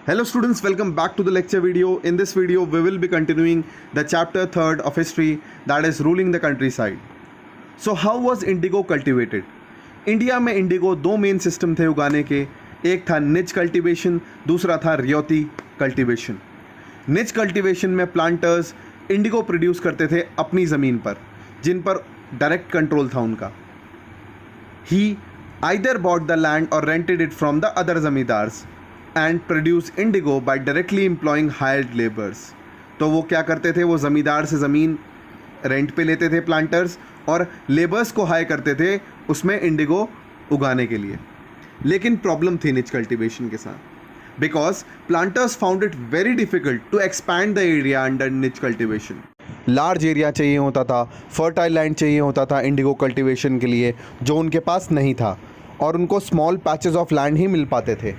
Hello students, welcome back to the lecture video. In this video, we will be continuing the chapter 3rd of history, that is ruling the countryside. So how was indigo cultivated? India में Indigo दो main system थे उगाने के. एक था निच cultivation, दूसरा था रियोती कल्टीवेशन. निच कल्टीवेशन में प्लांटर्स इंडिगो प्रोड्यूस करते थे अपनी ज़मीन पर, जिन पर डायरेक्ट कंट्रोल था उनका. ही either bought the land or rented it from the other zamindars and produced indigo by directly employing hired laborers. तो वो क्या करते थे, वो ज़मींदार से ज़मीन रेंट पे लेते थे प्लांटर्स, और लेबर्स को हायर करते थे उसमें इंडिगो उगाने के लिए. लेकिन प्रॉब्लम थी निच कल्टीवेशन के साथ, because planters found it very difficult to expand the area under nij cultivation. Large area चाहिए होता था, फर्टाइल लैंड चाहिए होता था इंडिगो कल्टीवेशन के लिए, जो उनके पास नहीं था, और उनको स्मॉल पैचेस ऑफ लैंड ही मिल पाते थे.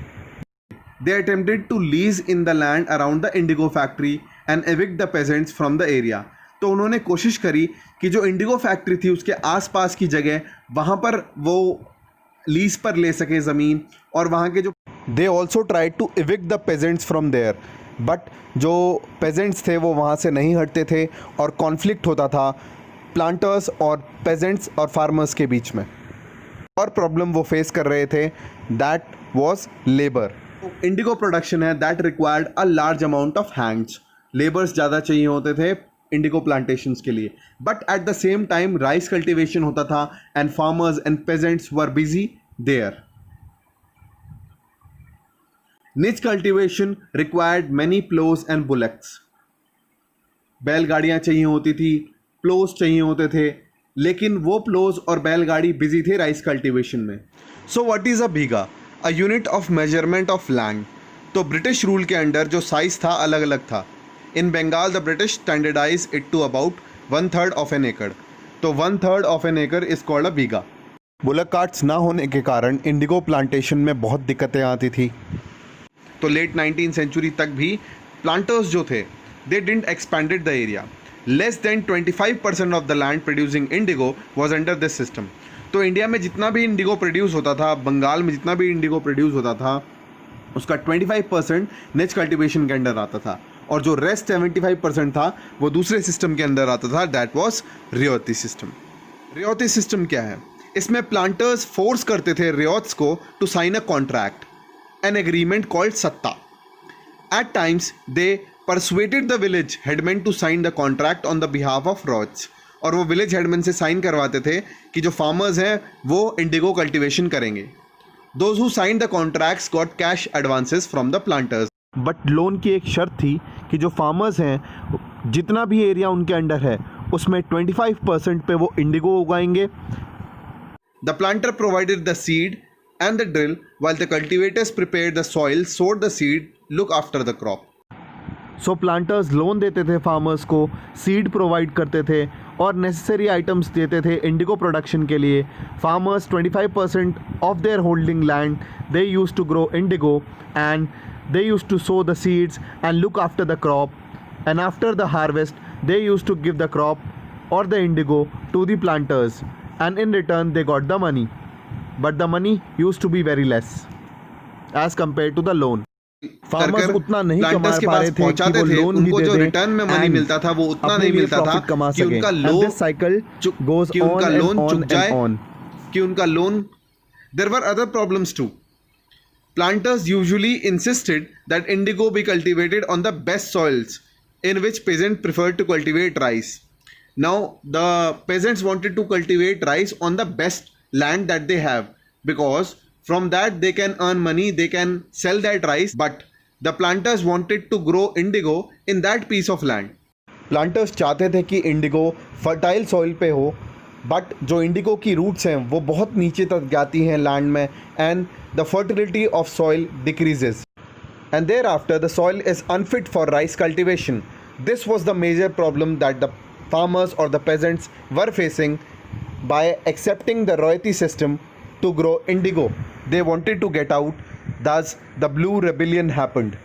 They attempted to lease in the land around the indigo factory and evict the peasants from the area. तो उन्होंने कोशिश करी कि जो इंडिगो फैक्ट्री थी उसके आसपास की जगह, वहाँ पर वो लीज पर ले सके ज़मीन, और वहाँ के जो they also tried to evict the peasants from there, but जो पेजेंट्स थे वो वहाँ से नहीं हटते थे और कॉन्फ्लिक्ट होता था प्लांटर्स और पेजेंट्स और फार्मर्स के बीच में. और प्रॉब्लम वो फेस कर रहे थे, that was labour. Indigo production है that required a large amount of hands. Labours ज़्यादा चाहिए होते थे इंडिगो प्लांटेशंस के लिए, but at the same time rice cultivation होता था and farmers and peasants were busy there. Which cultivation required many ploughs and bullocks. बैलगाड़ियाँ चाहिए होती थी, प्लोज चाहिए होते थे, लेकिन वो प्लोज और बैलगाड़ी बिजी थे राइस कल्टीवेशन में. So what is a bigha? A unit of measurement of land. तो ब्रिटिश रूल के अंडर जो साइज़ था अलग अलग था. In Bengal the British standardise it to about 1/3 of an acre. तो 1/3 of an acre is called a bigha. Bullock carts ना होने के कारण इंडिगो प्लांटेशन में बहुत दिक्कतें आती थी. तो लेट 19th सेंचुरी तक भी प्लांटर्स जो थे, they didn't expanded the area. Less than 25% of the land producing Indigo was under this system. तो इंडिया में जितना भी इंडिगो प्रोड्यूस होता था, बंगाल में जितना भी इंडिगो प्रोड्यूस होता था, उसका 25% निच कल्टीवेशन के अंडर आता था, और जो रेस्ट 75% था वो दूसरे सिस्टम के अंदर आता था, that was ryoti system. Ryoti system क्या है? इसमें प्लांटर्स फोर्स करते थे रियोट्स को to sign a contract, an agreement called satta. At times they persuaded the village headmen to sign the contract on the behalf of rots. और वो विलेज हेडमैन से sign करवाते थे कि जो फार्मर्स हैं वो इंडिगो कल्टीवेशन करेंगे. Those who signed the contracts got cash advances from the planters. But loan की एक शर्त थी कि जो फार्मर्स हैं, जितना भी एरिया उनके अंडर है उसमें 25% पे वो Indigo उगाएंगे. The planter provided the seed and the drill, while the cultivators prepared the soil, sowed the seed, look after the crop. So planters loan देते थे फार्मर्स को, सीड प्रोवाइड करते थे और नेसेसरी आइटम्स देते थे इंडिगो प्रोडक्शन के लिए. Farmers 25% of their holding land they use to grow indigo, and they use to sow the seeds and look after the crop, and after the harvest they used to give the crop or the indigo to the planters, and in return they got the money. But the money used to be very less as compared to the loan. Farmers उतना नहीं कमा पा रहे थे कि वो loan भी दे दें, रिटर्न में मनी मिलता था वो उतना नहीं मिलता था कि उनका loan cycle goes on and on and on, कि उनका loan. There were other problems too. Planters usually insisted that indigo be cultivated on the best soils in which peasants preferred to cultivate rice. Now the peasants wanted to cultivate rice on the best land that they have, because from that they can earn money, they can sell that rice. But the planters wanted to grow indigo in that piece of land. Planters चाहते थे कि Indigo fertile soil पे हो, but जो Indigo की roots हैं वो बहुत नीचे तक जाती हैं लैंड में, and the fertility of soil decreases, and thereafter the soil is unfit for rice cultivation. This was the major problem that the farmers or the peasants were facing by accepting the royalty system to grow indigo. They wanted to get out, thus the Blue Rebellion happened.